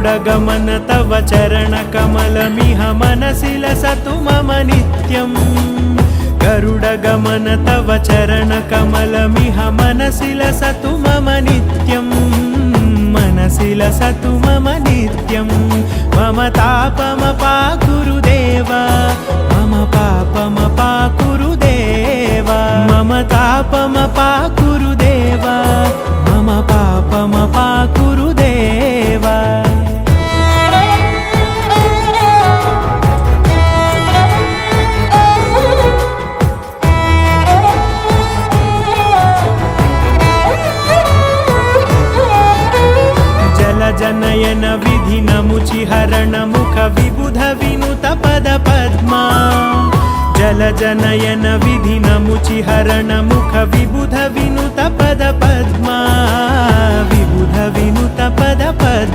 गरुडगमन तव चरणकमलमिह मनसि लसतु मम नित्यम् गरुडगमन तव चरणकमलमिह मनसि लसतु मम नित्यम् मनसि लसतु मम नित्यम् मम तापमपाकुरुदेव मम पापमपाकुरुदेव मम तापमपाकुरुदेव मम पापमपाकुरुदेव जनयन विधिनमुचिहरण मुख विबुध विनुत पद पद्मा जलजनयन विधिनमुचिहरण मुख विबुध विनुत पद पद्मा विबुध विनुत पद पद्मा।